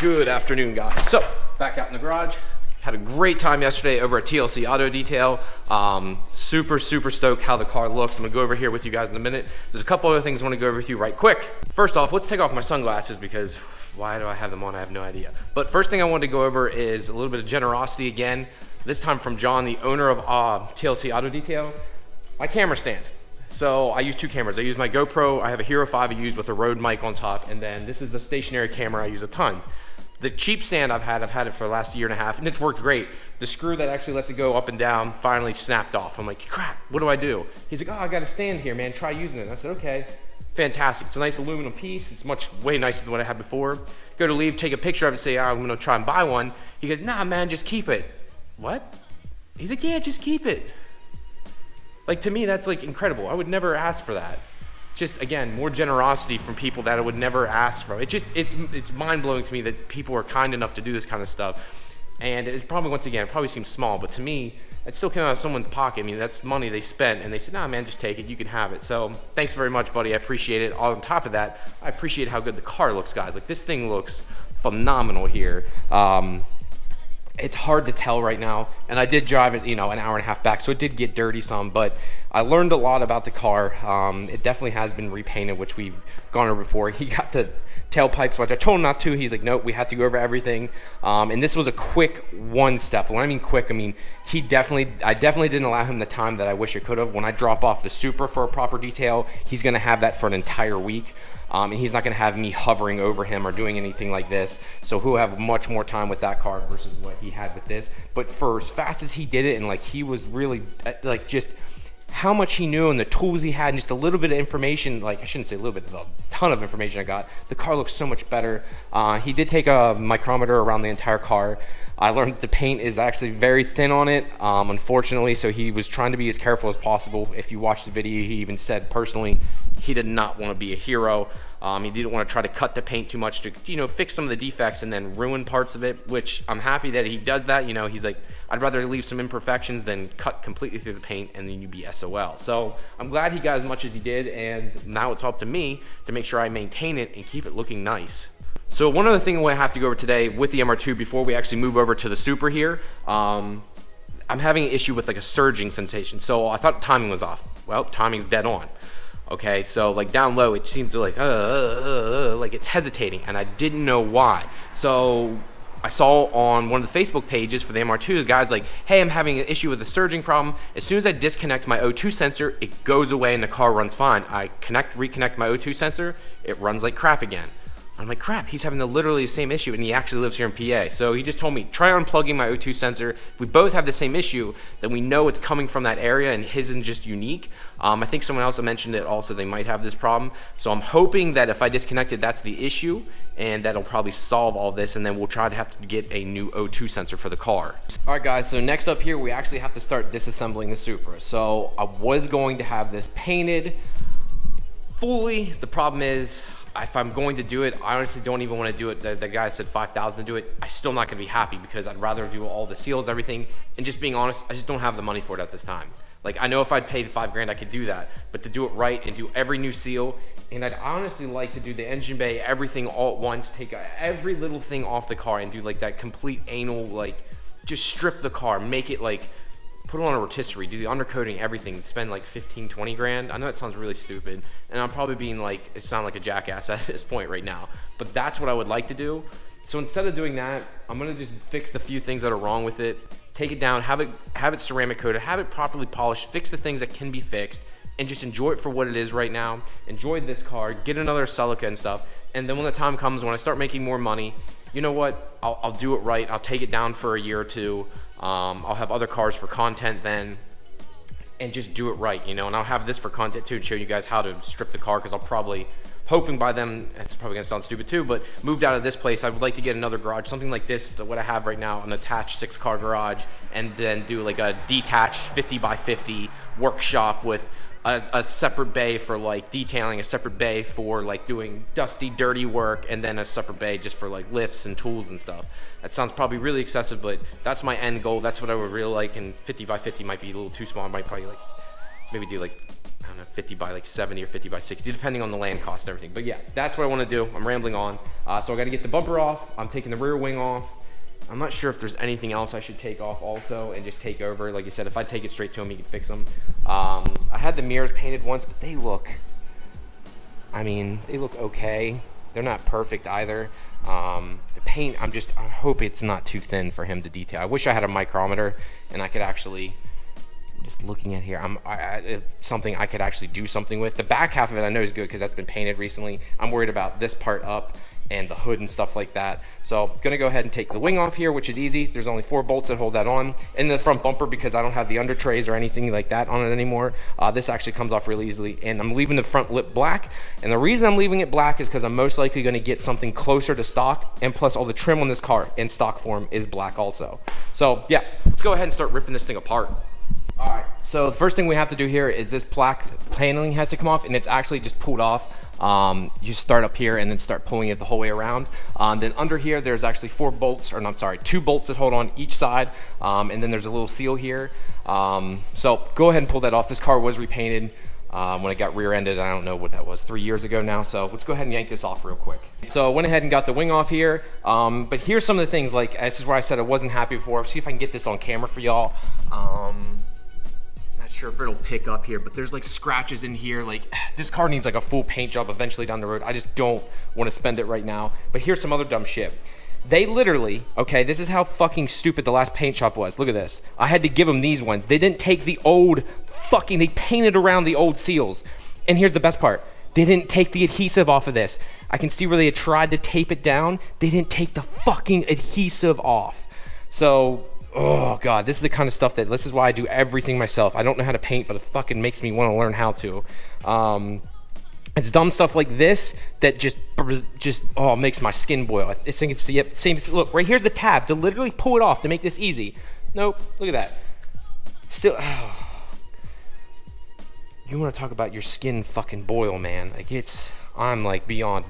Good afternoon, guys. So, back out in the garage. Had a great time yesterday over at TLC Auto Detail. Super stoked how the car looks. I'm gonna go over here with you guys in a minute. There's a couple other things I wanna go over with you right quick. First off, let's take off my sunglasses because why do I have them on? I have no idea. But first thing I wanted to go over is a little bit of generosity again, this time from John, the owner of TLC Auto Detail. My camera stand. So I use two cameras. I use my GoPro, I have a Hero 5 I use with a Rode mic on top, and then this is the stationary camera I use a ton. The cheap stand I've had it for the last year and a half, and it's worked great. The screw that actually lets it go up and down finally snapped off. I'm like, crap, what do I do? He's like, oh, I got a stand here, man, try using it. And I said, okay, fantastic. It's a nice aluminum piece. It's way nicer than what I had before. Go to leave, take a picture of it, say, oh, I'm gonna try and buy one. He goes, nah, man, just keep it. What? He's like, yeah, just keep it. Like, to me, that's like incredible. I would never ask for that. Just, again, more generosity from people that I would never ask for. It's mind-blowing to me that people are kind enough to do this kind of stuff. And it's probably, once again, it probably seems small, but to me, it still came out of someone's pocket. I mean, that's money they spent, and they said, nah, man, just take it, you can have it. So, thanks very much, buddy, I appreciate it. On top of that, I appreciate how good the car looks, guys. Like, this thing looks phenomenal here. It's hard to tell right now, and I did drive it, you know, an hour and a half back, so it did get dirty some, but I learned a lot about the car. It definitely has been repainted, which we've gone over before. He got the tailpipes, which I told him not to. He's like, nope, we have to go over everything. And this was a quick one step. When I mean quick, I mean, I definitely didn't allow him the time that I wish I could have. When I drop off the Supra for a proper detail, he's gonna have that for an entire week. And he's not gonna have me hovering over him or doing anything like this. So he'll have much more time with that car versus what he had with this. But for as fast as he did it, and like he was really like just how much he knew and the tools he had and just a little bit of information, like I shouldn't say a little bit, a ton of information I got. The car looks so much better. He did take a micrometer around the entire car. I learned the paint is actually very thin on it, unfortunately, so he was trying to be as careful as possible. If you watch the video, he even said personally he did not want to be a hero. He didn't want to try to cut the paint too much to, you know, fix some of the defects and then ruin parts of it, which I'm happy that he does that. You know, he's like, I'd rather leave some imperfections than cut completely through the paint and then you'd be SOL. So I'm glad he got as much as he did, and now it's up to me to make sure I maintain it and keep it looking nice. So one other thing I have to go over today with the MR2 before we actually move over to the Supra here, I'm having an issue with like a surging sensation. So I thought timing was off. Well, timing's dead on. Okay, so like down low, it seems to like it's hesitating, and I didn't know why. So I saw on one of the Facebook pages for the MR2, the guy's like, hey, I'm having an issue with the surging problem. As soon as I disconnect my O2 sensor, it goes away and the car runs fine. I reconnect my O2 sensor, it runs like crap again. I'm like, crap, he's having literally the same issue, and he actually lives here in PA. So he just told me, try unplugging my O2 sensor. If we both have the same issue, then we know it's coming from that area, and his isn't just unique. I think someone else mentioned it also, they might have this problem. So I'm hoping that if I disconnect it, that's the issue, and that'll probably solve all this, and then we'll try to have to get a new O2 sensor for the car. All right, guys, so next up here, we actually have to start disassembling the Supra. So I was going to have this painted fully. The problem is, if I'm going to do it, I honestly don't even want to do it. The guy said 5,000 to do it. I'm still not going to be happy because I'd rather do all the seals, everything. And just being honest, I just don't have the money for it at this time. Like, I know if I'd pay the $5 grand, I could do that. But to do it right and do every new seal, and I'd honestly like to do the engine bay, everything all at once, take every little thing off the car and do like that complete anal, like, just strip the car, make it like, put it on a rotisserie, do the undercoating, everything, spend like 15, 20 grand. I know that sounds really stupid, and I'm probably being like, it sounds like a jackass at this point right now, but that's what I would like to do. So instead of doing that, I'm gonna just fix the few things that are wrong with it, take it down, have it ceramic coated, have it properly polished, fix the things that can be fixed, and just enjoy it for what it is right now. Enjoy this car, get another Celica and stuff, and then when the time comes, when I start making more money, you know what, I'll do it right. I'll take it down for a year or two. I'll have other cars for content then, and just do it right, you know, and I'll have this for content too, to show you guys how to strip the car, because I'll probably, hoping by then, it's probably gonna sound stupid too, but moved out of this place, I would like to get another garage, something like this, what I have right now, an attached 6-car garage, and then do like a detached 50 by 50 workshop with a separate bay for like detailing, a separate bay for like doing dusty, dirty work, and then a separate bay just for like lifts and tools and stuff. That sounds probably really excessive, but that's my end goal. That's what I would really like, and 50 by 50 might be a little too small. I might probably like, maybe do like, I don't 50 by like 70 or 50 by 60, depending on the land cost and everything. But yeah, that's what I want to do. I'm rambling on. So I got to get the bumper off. I'm taking the rear wing off. I'm not sure if there's anything else I should take off also and just take over. Like I said, if I take it straight to him, he can fix them. I had the mirrors painted once, but they look, I mean, they look okay. They're not perfect either. The paint, I hope it's not too thin for him to detail. I wish I had a micrometer and I could actually, just looking at here, it's something I could actually do something with. The back half of it I know is good because that's been painted recently. I'm worried about this part up and the hood and stuff like that. So I'm gonna go ahead and take the wing off here, which is easy. There's only 4 bolts that hold that on. And the front bumper, because I don't have the under trays or anything like that on it anymore, this actually comes off really easily. And I'm leaving the front lip black. And the reason I'm leaving it black is because I'm most likely gonna get something closer to stock, and plus all the trim on this car in stock form is black also. So yeah, let's go ahead and start ripping this thing apart. All right, so the first thing we have to do here is this black paneling has to come off, and it's actually just pulled off. You start up here and then start pulling it the whole way around. Then under here, there's actually 4 bolts, or no, I'm sorry, 2 bolts that hold on each side. And then there's a little seal here. So go ahead and pull that off. This car was repainted when it got rear-ended. I don't know what that was, 3 years ago now. So let's go ahead and yank this off real quick. So I went ahead and got the wing off here. But here's some of the things, like this is where I said I wasn't happy before. Let's see if I can get this on camera for y'all. Sure if it'll pick up here, but there's like scratches in here. Like this car needs like a full paint job eventually down the road. I just don't want to spend it right now. But here's some other dumb shit. They literally, okay, this is how fucking stupid the last paint shop was. Look at this. I had to give them these ones. They didn't take the old fucking, they painted around the old seals. And here's the best part. They didn't take the adhesive off of this. I can see where they had tried to tape it down. They didn't take the fucking adhesive off. So, oh God, this is the kind of stuff this is why I do everything myself. I don't know how to paint, but it fucking makes me want to learn how to. It's dumb stuff like this that just makes my skin boil. This thing, yep, same, look, right here's the tab to literally pull it off to make this easy. Nope, look at that. Still, you want to talk about your skin fucking boil, man. Like I'm like beyond.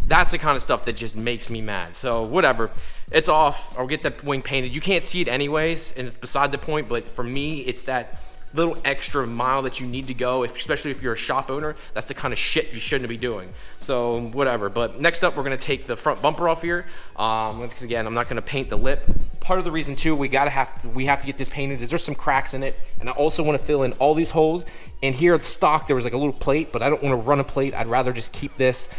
That's the kind of stuff that just makes me mad. So whatever, it's off. I'll get that wing painted. You can't see it anyways, and it's beside the point, but for me, it's that little extra mile that you need to go, especially if you're a shop owner. That's the kind of shit you shouldn't be doing. So whatever. But next up, we're gonna take the front bumper off here. Again, I'm not gonna paint the lip. Part of the reason too we have to get this painted is there's some cracks in it, and I also want to fill in all these holes. And here at stock there was like a little plate, but I don't want to run a plate. I'd rather just keep this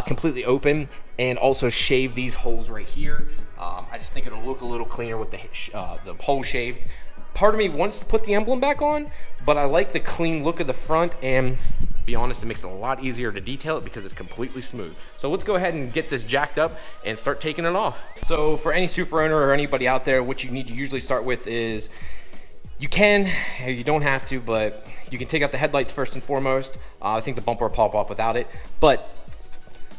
completely open and also shave these holes right here. I just think it'll look a little cleaner with the hole shaved. Part of me wants to put the emblem back on, but I like the clean look of the front, and to be honest, it makes it a lot easier to detail it because it's completely smooth. So let's go ahead and get this jacked up and start taking it off. So for any Supra owner or anybody out there, what you need to usually start with is, you don't have to, but you can take out the headlights first and foremost. I think the bumper will pop off without it, but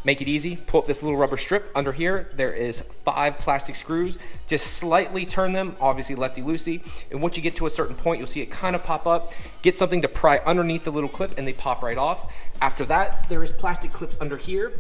make it easy. Pull up this little rubber strip. Under here, there is 5 plastic screws. Just slightly turn them, obviously lefty-loosey. And once you get to a certain point, you'll see it kind of pop up. Get something to pry underneath the little clip and they pop right off. After that, there is plastic clips under here.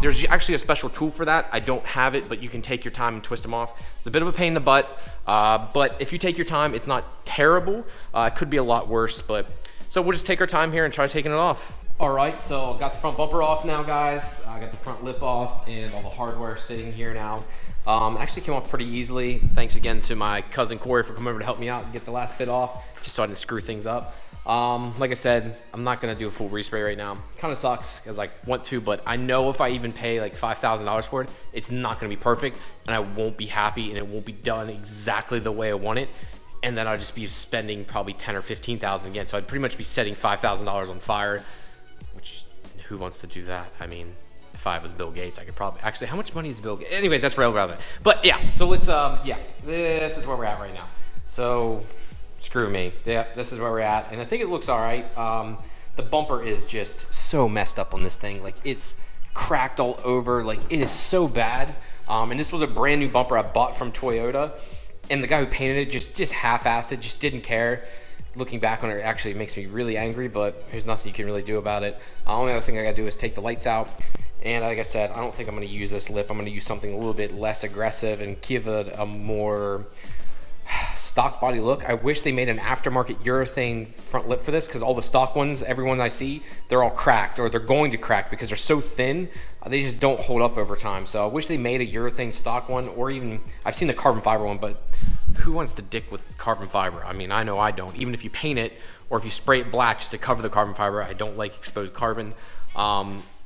There's actually a special tool for that. I don't have it, but you can take your time and twist them off. It's a bit of a pain in the butt, but if you take your time, it's not terrible. It could be a lot worse, but so we'll just take our time here and try taking it off. All right, so got the front bumper off now, guys. I got the front lip off and all the hardware sitting here now. Actually came off pretty easily. Thanks again to my cousin Corey for coming over to help me out and get the last bit off, just so I didn't screw things up. Like I said, I'm not gonna do a full respray right now. Kind of sucks because I want to, but I know if I even pay like $5,000 for it, it's not gonna be perfect, and I won't be happy, and it won't be done exactly the way I want it. And then I'll just be spending probably $10,000 or $15,000 again. So I'd pretty much be setting $5,000 on fire. Who wants to do that? I mean, if I was Bill Gates, I could probably, actually, how much money is Bill Gates? Anyway, that's relevant. But yeah, so let's, yeah, this is where we're at right now. So, screw me. Yeah, this is where we're at. And I think it looks all right. The bumper is just so messed up on this thing. Like, it's cracked all over. Like, it is so bad. And this was a brand new bumper I bought from Toyota. And the guy who painted it just half-assed it, just didn't care. Looking back on it, actually makes me really angry, but there's nothing you can really do about it. The only other thing I gotta do is take the lights out. And like I said, I don't think I'm gonna use this lip. I'm gonna use something a little bit less aggressive and give it a more, stock body look. I wish they made an aftermarket urethane front lip for this, because all the stock ones, everyone I see, they're all cracked, or they're going to crack because they're so thin. They just don't hold up over time. So I wish they made a urethane stock one, or even, I've seen the carbon fiber one, but who wants to dick with carbon fiber? I mean, I know I don't. Even if you paint it, or if you spray it black just to cover the carbon fiber, I don't like exposed carbon.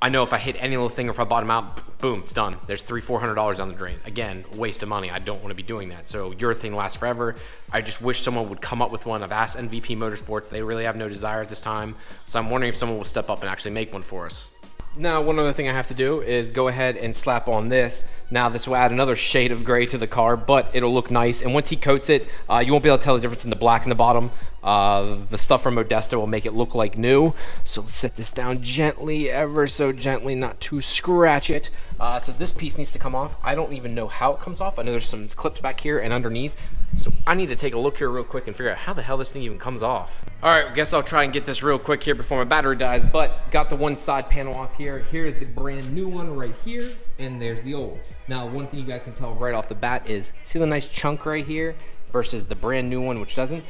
I know if I hit any little thing, or if I bottom out, boom, it's done. There's $300-400 down the drain. Again, waste of money. I don't want to be doing that. So urethane lasts forever. I just wish someone would come up with one. I've asked NVP Motorsports. They really have no desire at this time. So I'm wondering if someone will step up and actually make one for us. Now, one other thing I have to do is go ahead and slap on this. Now, this will add another shade of gray to the car, but it'll look nice. And once he coats it, you won't be able to tell the difference in the black in the bottom. The stuff from Modesto will make it look like new. So let's set this down gently, ever so gently, not to scratch it. So this piece needs to come off. I don't even know how it comes off. I know there's some clips back here and underneath. So I need to take a look here real quick and figure out how the hell this thing even comes off. All right, I guess I'll try and get this real quick here before my battery dies, but got the one side panel off here. Here's the brand new one right here, and there's the old. Now, one thing you guys can tell right off the bat is, see the nice chunk right here versus the brand new one, which doesn't?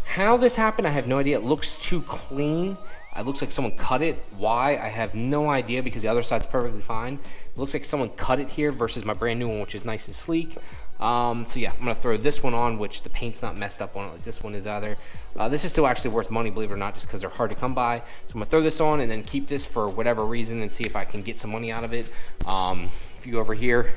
How this happened, I have no idea. It looks too clean. It looks like someone cut it. Why? I have no idea, because the other side's perfectly fine. It looks like someone cut it here versus my brand new one, which is nice and sleek. So yeah, I'm gonna throw this one on, which the paint's not messed up on it like this one is either. This is still actually worth money, believe it or not, just because they're hard to come by. So I'm gonna throw this on and then keep this for whatever reason and see if I can get some money out of it. If you go over here,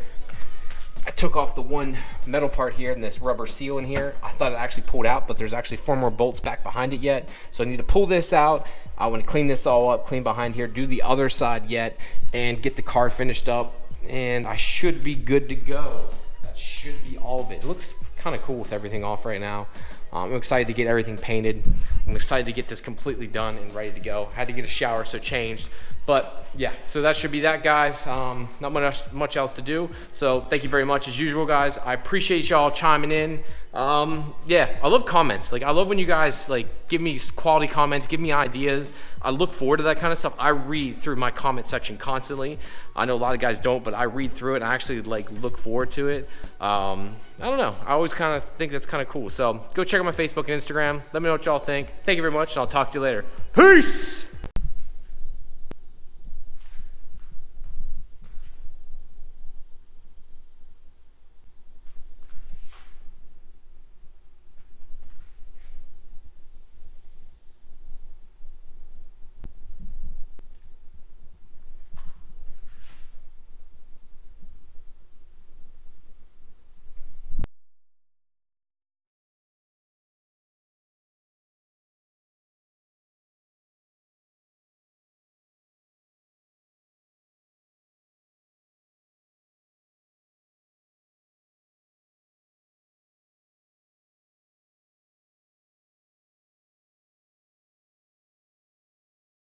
I took off the one metal part here and this rubber seal in here. I thought it actually pulled out, but there's actually 4 more bolts back behind it yet. So I need to pull this out. I want to clean this all up, clean behind here, do the other side yet, and get the car finished up, and I should be good to go. That should be all of it. It looks kind of cool with everything off right now. I'm excited to get everything painted. I'm excited to get this completely done and ready to go. Had to get a shower, so changed. But yeah, so that should be that, guys. Not much else to do. So thank you very much as usual, guys. I appreciate y'all chiming in. Yeah, I love comments. Like, I love when you guys like give me quality comments, give me ideas. I look forward to that kind of stuff. I read through my comment section constantly. I know a lot of guys don't, but I read through it and I actually like look forward to it. I don't know. I always kind of think that's kind of cool. So go check out my Facebook and Instagram. Let me know what y'all think. Thank you very much, and I'll talk to you later. Peace!